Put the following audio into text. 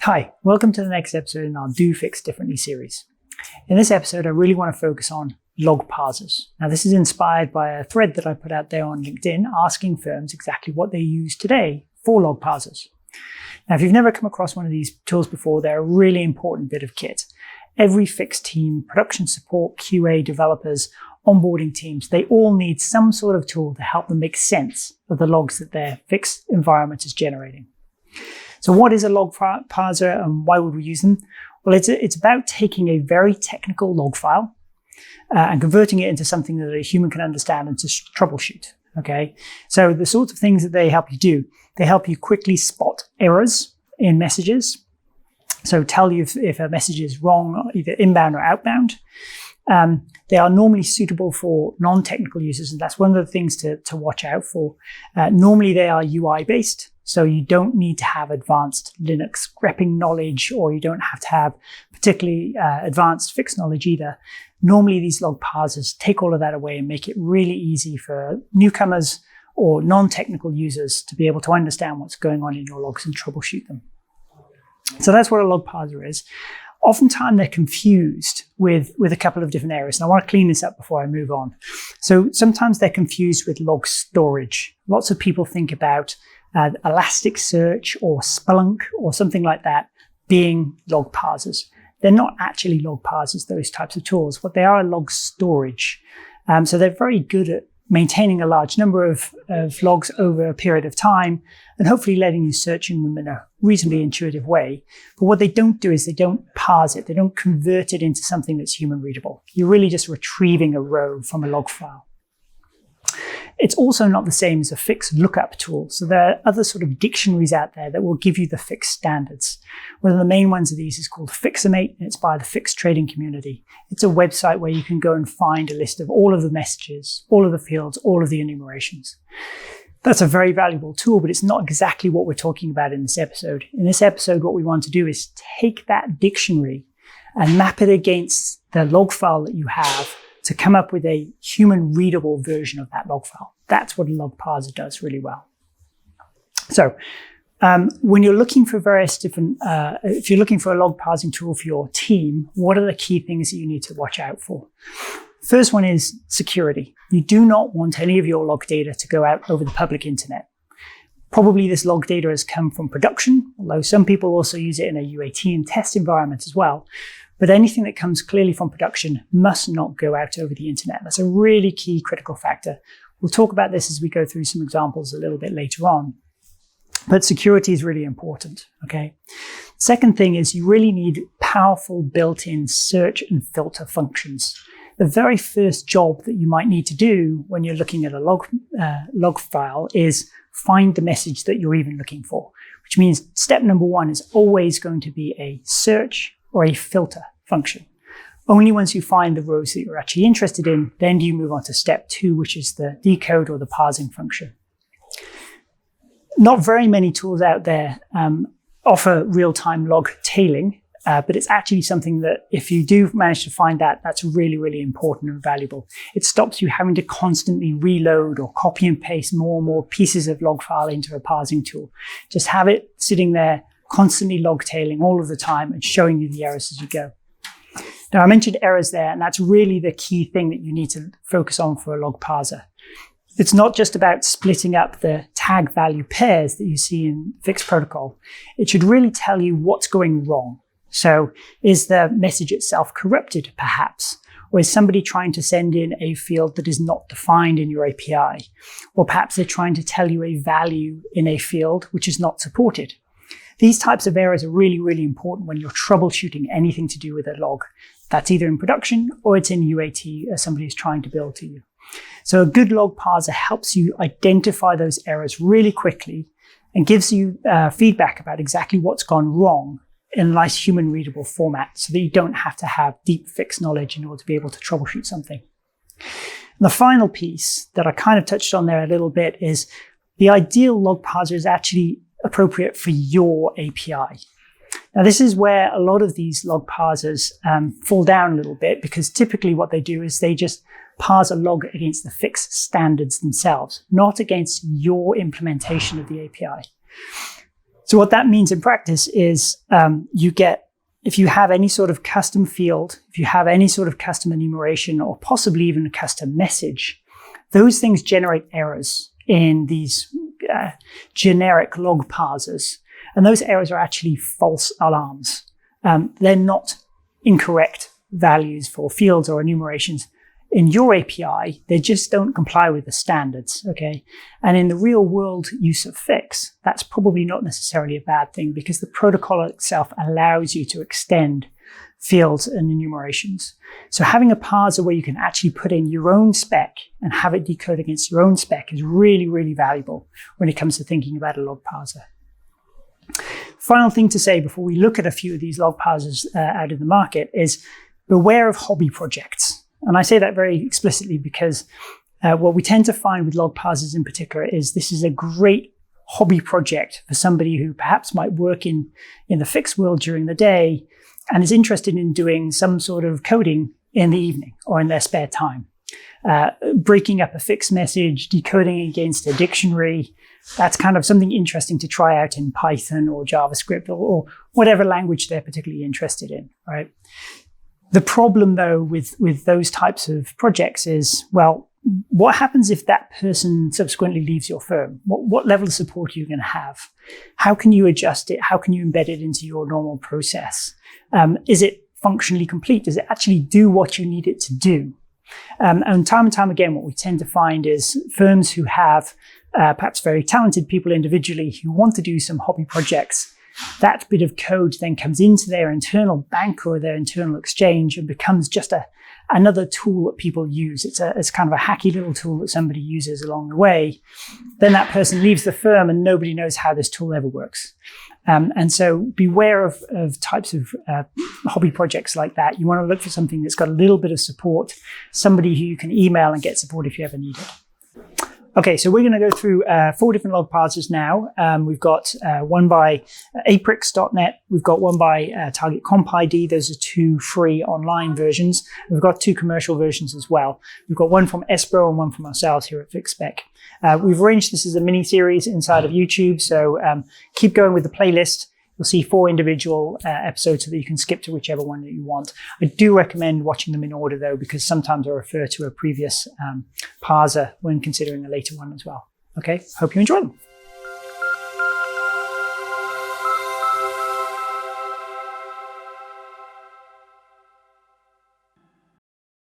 Hi, welcome to the next episode in our Do Fix Differently series. In this episode, I really want to focus on log parsers. Now, this is inspired by a thread that I put out there on LinkedIn asking firms exactly what they use today for log parsers. Now, if you've never come across one of these tools before, they're a really important bit of kit. Every Fix team, production support, QA, developers, onboarding teams, they all need some sort of tool to help them make sense of the logs that their Fix environment is generating. So what is a log parser and why would we use them? Well, it's about taking a very technical log file and converting it into something that a human can understand and to troubleshoot. Okay, so the sorts of things that they help you do, they help you quickly spot errors in messages. So tell you if a message is wrong, either inbound or outbound. They are normally suitable for non-technical users, and that's one of the things to watch out for. Normally they are UI-based. So you don't need to have advanced Linux grepping knowledge, or you don't have to have particularly advanced Fix knowledge either. Normally these log parsers take all of that away and make it really easy for newcomers or non-technical users to be able to understand what's going on in your logs and troubleshoot them. So that's what a log parser is. Oftentimes they're confused with a couple of different areas. And I want to clean this up before I move on. So sometimes they're confused with log storage. Lots of people think about Elasticsearch or Splunk or something like that being log parsers. They're not actually log parsers, those types of tools. What they are log storage. So they're very good at maintaining a large number of logs over a period of time and hopefully letting you search in them in a reasonably intuitive way. But what they don't do is they don't parse it. They don't convert it into something that's human readable. You're really just retrieving a row from a log file. It's also not the same as a Fix lookup tool. So there are other sort of dictionaries out there that will give you the Fix standards. One of the main ones of these is called Fixamate, and it's by the Fix trading community. It's a website where you can go and find a list of all of the messages, all of the fields, all of the enumerations. That's a very valuable tool, but it's not exactly what we're talking about in this episode. In this episode, what we want to do is take that dictionary and map it against the log file that you have to come up with a human readable version of that log file. That's what a log parser does really well. So when you're looking for various different, if you're looking for a log parsing tool for your team, what are the key things that you need to watch out for? First one is security. You do not want any of your log data to go out over the public internet. Probably this log data has come from production, although some people also use it in a UAT and test environment as well. But anything that comes clearly from production must not go out over the internet. That's a really key critical factor. We'll talk about this as we go through some examples a little bit later on. But security is really important, okay? Second thing is you really need powerful built-in search and filter functions. The very first job that you might need to do when you're looking at a log file is find the message that you're even looking for, which means step number one is always going to be a search or a filter function. Only once you find the rows that you're actually interested in, then do you move on to step two, which is the decode or the parsing function. Not very many tools out there offer real-time log tailing, but it's actually something that if you do manage to find that, that's really, really important and valuable. It stops you having to constantly reload or copy and paste more and more pieces of log file into a parsing tool. Just have it sitting there, constantly log tailing all of the time and showing you the errors as you go. Now, I mentioned errors there, and that's really the key thing that you need to focus on for a log parser. It's not just about splitting up the tag value pairs that you see in Fix protocol. It should really tell you what's going wrong. So is the message itself corrupted, perhaps? Or is somebody trying to send in a field that is not defined in your API? Or perhaps they're trying to tell you a value in a field which is not supported. These types of errors are really, really important when you're troubleshooting anything to do with a log. That's either in production or it's in UAT as somebody is trying to build to you. So a good log parser helps you identify those errors really quickly and gives you feedback about exactly what's gone wrong in a nice human readable format so that you don't have to have deep Fix knowledge in order to be able to troubleshoot something. And the final piece that I kind of touched on there a little bit is the ideal log parser is actually appropriate for your API. Now, this is where a lot of these log parsers fall down a little bit, because typically what they do is they just parse a log against the Fix standards themselves, not against your implementation of the API. So what that means in practice is if you have any sort of custom field, if you have any sort of custom enumeration, or possibly even a custom message, those things generate errors in these generic log parsers. And those errors are actually false alarms. They're not incorrect values for fields or enumerations in your API. They just don't comply with the standards, okay? And in the real world use of Fix, that's probably not necessarily a bad thing, because the protocol itself allows you to extend fields and enumerations. So having a parser where you can actually put in your own spec and have it decode against your own spec is really, really valuable when it comes to thinking about a log parser. Final thing to say before we look at a few of these log parsers out in the market is beware of hobby projects. And I say that very explicitly because what we tend to find with log parsers in particular is this is a great hobby project for somebody who perhaps might work in the Fix world during the day and is interested in doing some sort of coding in the evening or in their spare time. Breaking up a Fix message, decoding against a dictionary, that's kind of something interesting to try out in Python or JavaScript or whatever language they're particularly interested in, right? The problem, though, with those types of projects is, well, what happens if that person subsequently leaves your firm? What level of support are you going to have? How can you adjust it? How can you embed it into your normal process? Is it functionally complete? Does it actually do what you need it to do? And time again, what we tend to find is firms who have perhaps very talented people individually who want to do some hobby projects, that bit of code then comes into their internal bank or their internal exchange and becomes just another tool that people use. It's kind of a hacky little tool that somebody uses along the way. Then that person leaves the firm and nobody knows how this tool ever works. And so beware of types of hobby projects like that. You want to look for something that's got a little bit of support, somebody who you can email and get support if you ever need it. Okay, so we're going to go through 4 different log parsers now. We've got one by aprix.net. We've got one by Target Comp ID. Those are 2 free online versions. We've got 2 commercial versions as well. We've got one from Espro and one from ourselves here at FixSpec. We've arranged this as a mini series inside of YouTube, so keep going with the playlist. You'll see 4 individual episodes so that you can skip to whichever one that you want. I do recommend watching them in order, though, because sometimes I refer to a previous parser when considering a later one as well. Okay, hope you enjoy them.